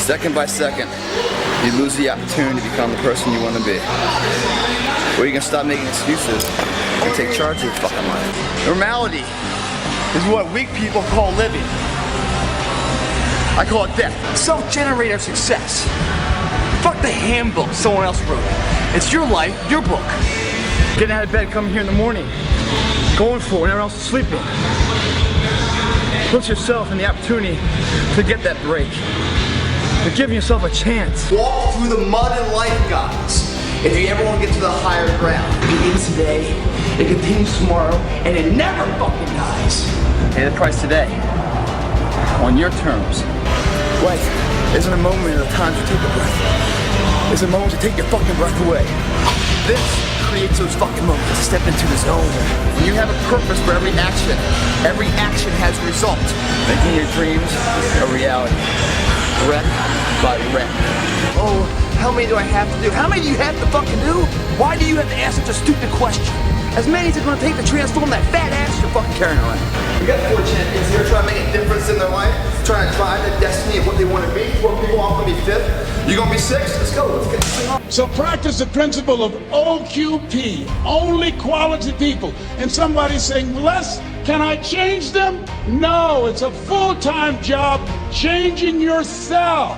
Second by second, you lose the opportunity to become the person you want to be. Or you can stop making excuses and take charge of your fucking life. Normality is what weak people call living. I call it death. Self-generated success. Fuck the handbook someone else wrote. It's your life, your book. Getting out of bed, coming here in the morning, going for it when everyone else is sleeping. Put yourself in the opportunity to get that break. You're giving yourself a chance. Walk through the mud in life, guys. If you ever want to get to the higher ground, it begins today, it continues tomorrow, and it never fucking dies. Pay the price today, on your terms. Life isn't a moment of time to take a breath. It's a moment to take your fucking breath away. This creates those fucking moments to step into the zone. When you have a purpose for every action has a result. Making your dreams a reality. Rep by rep. Oh, how many do I have to do? How many do you have to fucking do? Why do you have to ask such a stupid question? As many as it's gonna take to transform that fat ass you're fucking carrying around. We got 4 champions here trying to make a difference in their life, trying to drive the destiny of what they want to be. 4 people all gonna be 5th. You gonna be 6th? Let's go. Let's get this thing on. So practice the principle of OQP, only quality people. And somebody's saying, Les, can I change them? No, it's a full-time job changing yourself.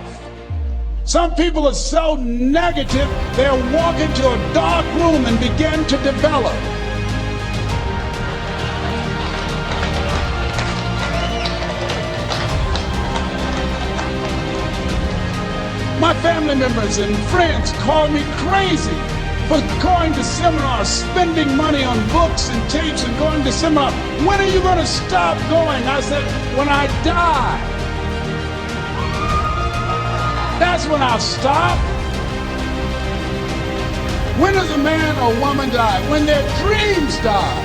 Some people are so negative, they'll walk into a dark room and begin to develop. My family members and friends call me crazy for going to seminars, spending money on books and tapes and going to seminars. When are you going to stop going? I said, when I die. That's when I'll stop. When does a man or woman die? When their dreams die.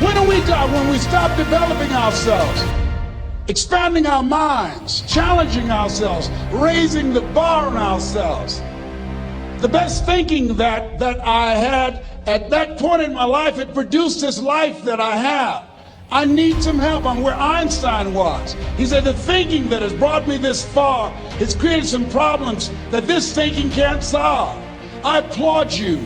When do we die? When we stop developing ourselves. Expanding our minds, challenging ourselves, raising the bar on ourselves. The best thinking that I had at that point in my life, it produced this life that I have. I need some help. I'm where Einstein was. He said the thinking that has brought me this far has created some problems that this thinking can't solve. I applaud you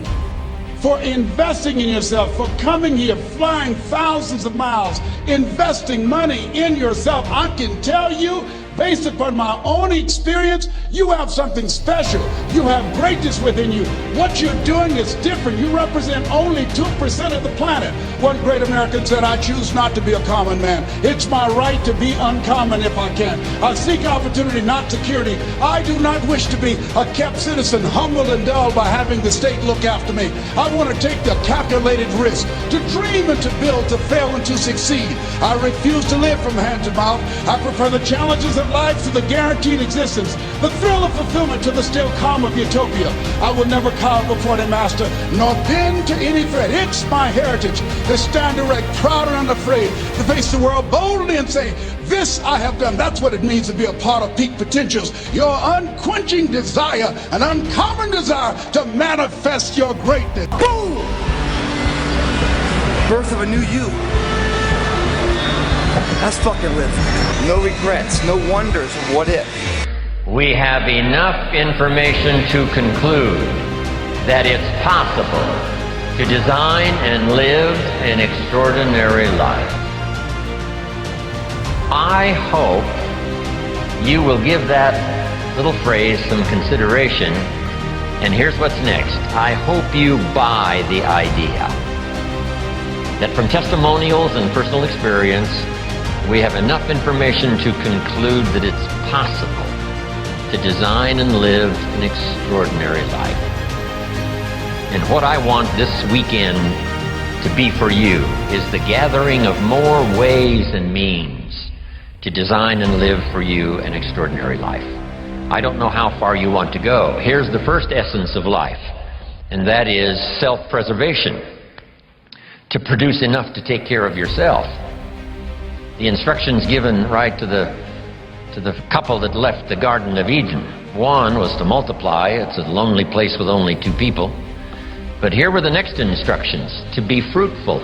for investing in yourself, for coming here, flying thousands of miles, investing money in yourself. I can tell you, based upon my own experience, you have something special. You have greatness within you. What you're doing is different. You represent only 2% of the planet. One great American said, I choose not to be a common man. It's my right to be uncommon if I can. I seek opportunity, not security. I do not wish to be a kept citizen, humbled and dulled by having the state look after me. I want to take the calculated risk, to dream and to build, to fail and to succeed. I refuse to live from hand to mouth. I prefer the challenges of life to the guaranteed existence, the thrill of fulfillment to the still calm of utopia. I will never cower before the master, nor bend to any threat. It's my heritage to stand erect, proud and unafraid, to face the world boldly and say, this I have done. That's what it means to be a part of peak potentials. Your unquenching desire, an uncommon desire to manifest your greatness. Boom! Birth of a new you. That's fucking living. No regrets, no wonders, what if? We have enough information to conclude that it's possible to design and live an extraordinary life. I hope you will give that little phrase some consideration, and here's what's next. I hope you buy the idea that from testimonials and personal experience, we have enough information to conclude that it's possible to design and live an extraordinary life. And what I want this weekend to be for you is the gathering of more ways and means to design and live for you an extraordinary life. I don't know how far you want to go. Here's the first essence of life, and that is self-preservation. To produce enough to take care of yourself. The instructions given right to the couple that left the Garden of Eden. One was to multiply. It's a lonely place with only 2 people. But here were the next instructions, to be fruitful.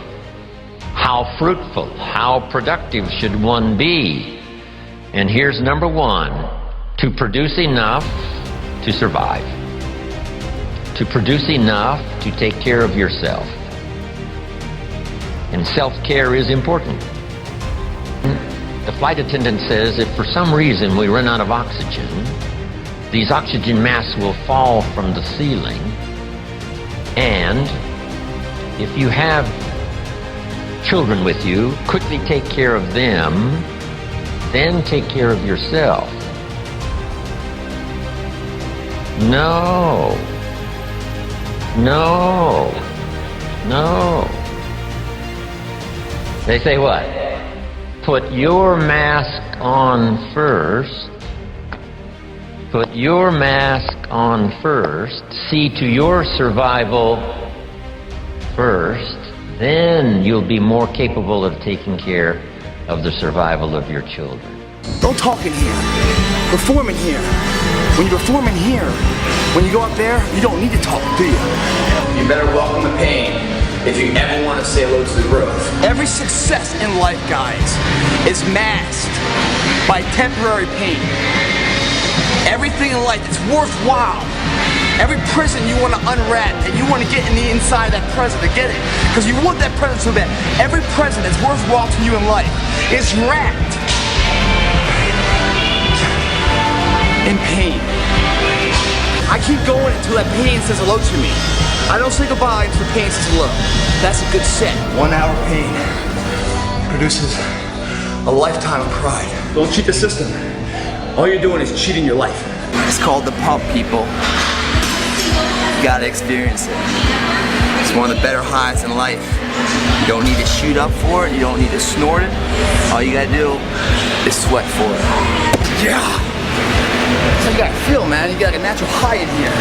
How fruitful, how productive should one be? And here's number 1, To produce enough to survive. To produce enough to take care of yourself. And self-care is important. The flight attendant says if for some reason we run out of oxygen, these oxygen masks will fall from the ceiling, and if you have children with you, quickly take care of them, then take care of yourself. No. No. No. They say what? Put your mask on first. Put your mask on first. See to your survival first. Then you'll be more capable of taking care of the survival of your children. Don't talk in here. Perform in here. When you perform in here, when you go up there, you don't need to talk, do you? You better welcome the pain if you ever want to say hello to the growth. Every success in life, guys, is masked by temporary pain. Everything in life that's worthwhile. Every prison you want to unwrap and you want to get in the inside of that present to get it. Because you want that present so bad. Every present that's worthwhile to you in life is wrapped in pain. I keep going until that pain says hello to me. I don't say goodbye until the pain says hello. That's a good set. 1 hour pain produces a lifetime of pride. Don't cheat the system. All you're doing is cheating your life. It's called the pump, people. You gotta experience it. It's one of the better highs in life. You don't need to shoot up for it. You don't need to snort it. All you gotta do is sweat for it. Yeah! That's how you gotta feel, man. You got a natural high in here.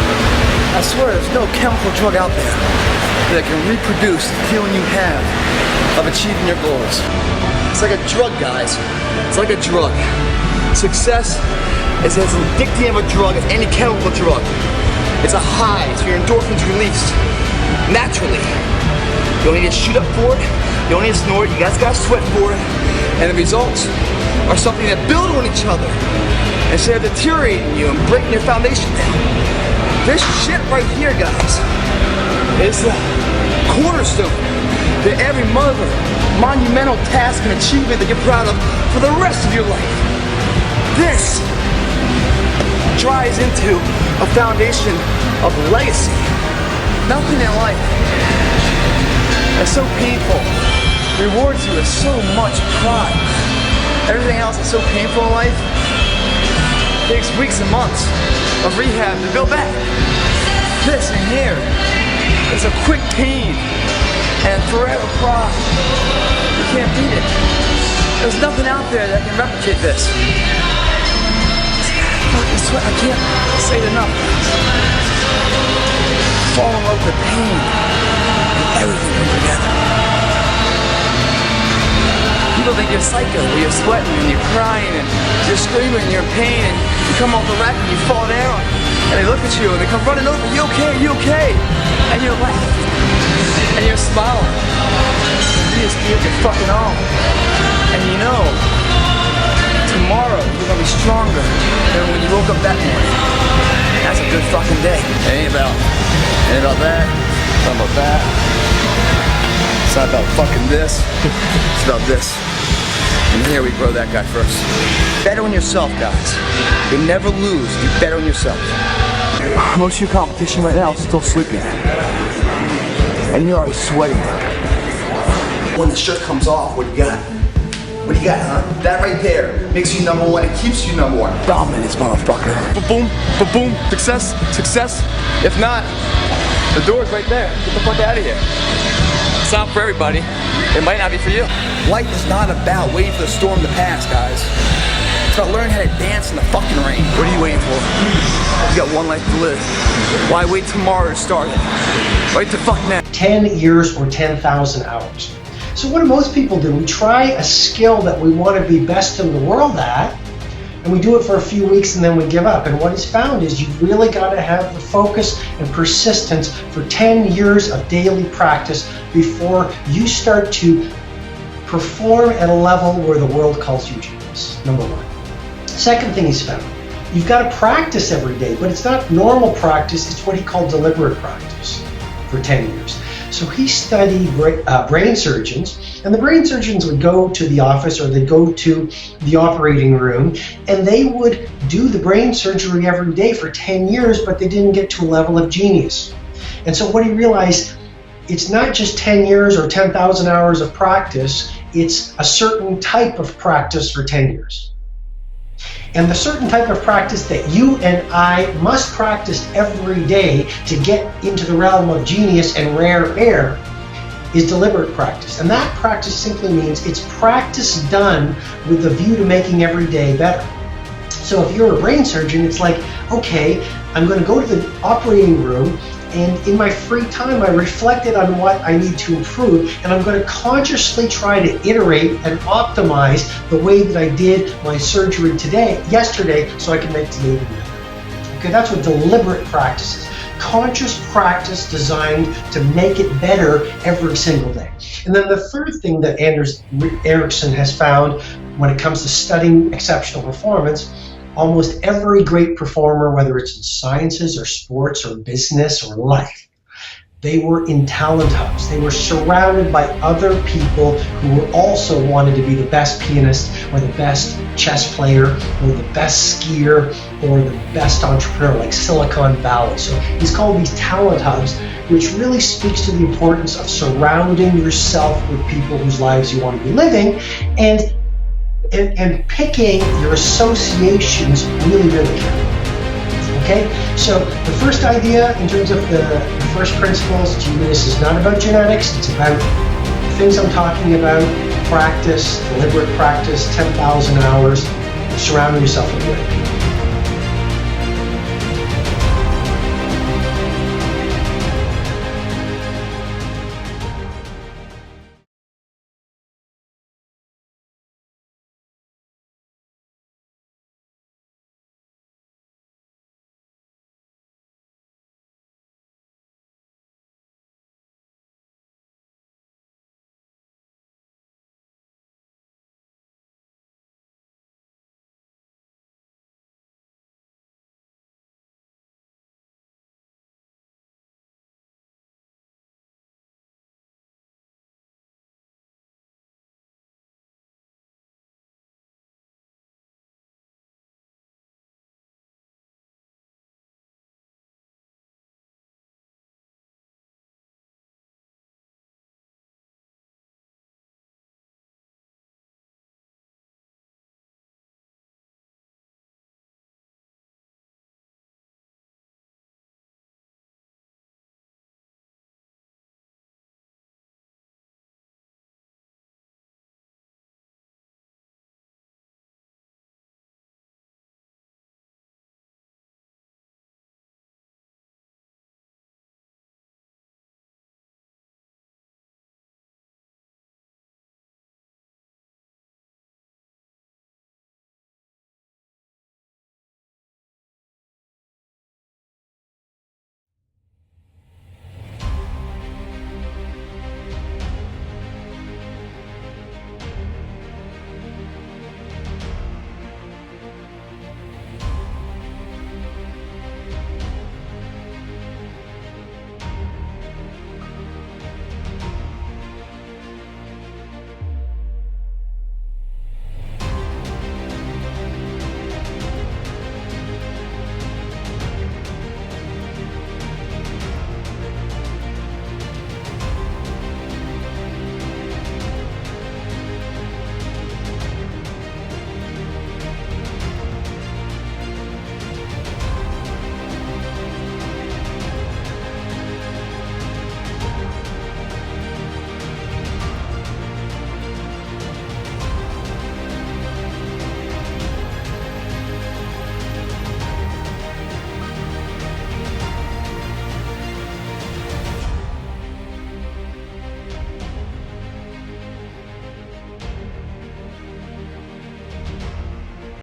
I swear there's no chemical drug out there that can reproduce the feeling you have of achieving your goals. It's like a drug, guys. It's like a drug. Success is as addictive of a drug as any chemical drug. It's a high, so your endorphins released naturally. You don't need to shoot up for it. You don't need to snort it. You guys gotta sweat for it. And the results are something that build on each other instead of deteriorating you and breaking your foundation down. This shit right here, guys, is the cornerstone to every monumental task and achievement that you're proud of for the rest of your life. This dries into a foundation of legacy. Nothing in life that's so painful rewards you with so much pride. Everything else that's so painful in life takes weeks and months of rehab to build back. This in here is a quick pain and forever pride. You can't beat it. There's nothing out there that can replicate this. Fucking sweat, I can't say it enough. Fall in love with pain and everything comes together. People think you're psycho, you're sweating and you're crying and you're screaming and you're in pain and you come off the rack and you fall down and they look at you and they come running over, you okay, you okay? And you're laughing and you're smiling. You just feel your fucking all. And you know, tomorrow you're gonna be stronger than when you woke up that morning. That's a good fucking day. It ain't about that, it's not about that. It's not about fucking this, it's about this. And here we grow that guy first. Bet on yourself, guys. You never lose, you bet on yourself. Most of your competition right now is still sleeping. And you're already sweating. When the shirt comes off, what do you got? What do you got, huh? That right there makes you number one, it keeps you number one. Dominance, motherfucker. Ba-boom, ba-boom, success, success. If not, the door's right there. Get the fuck out of here. It's not for everybody. It might not be for you. Life is not about waiting for the storm to pass, guys. It's about learning how to dance in the fucking rain. What are you waiting for? You got one life to live. Why wait tomorrow to start it? Wait to fuck now. 10 years or 10,000 hours. So what do most people do? We try a skill that we want to be best in the world at, and we do it for a few weeks and then we give up. And what is found is you've really got to have the focus and persistence for 10 years of daily practice before you start to perform at a level where the world calls you genius, number one. Second thing he's found, you've got to practice every day, but it's not normal practice, it's what he called deliberate practice for 10 years. So he studied brain surgeons, and the brain surgeons would go to the office or they'd go to the operating room, and they would do the brain surgery every day for 10 years, but they didn't get to a level of genius. And so what he realized, it's not just 10 years or 10,000 hours of practice, it's a certain type of practice for 10 years. And the certain type of practice that you and I must practice every day to get into the realm of genius and rare air is deliberate practice. And that practice simply means it's practice done with the view to making every day better. So if you're a brain surgeon, it's like, okay, I'm going to go to the operating room, and in my free time, I reflected on what I need to improve, and I'm going to consciously try to iterate and optimize the way that I did my surgery yesterday, so I can make today even better. Okay, that's what deliberate practice is. Conscious practice designed to make it better every single day. And then the third thing that Anders Ericsson has found when it comes to studying exceptional performance, almost every great performer, whether it's in sciences or sports or business or life, they were in talent hubs. They were surrounded by other people who were also wanted to be the best pianist or the best chess player or the best skier or the best entrepreneur, like Silicon Valley. So he's called these talent hubs, which really speaks to the importance of surrounding yourself with people whose lives you want to be living, and picking your associations really, really carefully. Okay, so the first idea in terms of the first principles, genius is not about genetics, it's about the things I'm talking about: practice, deliberate practice, 10,000 hours, surrounding yourself with great people.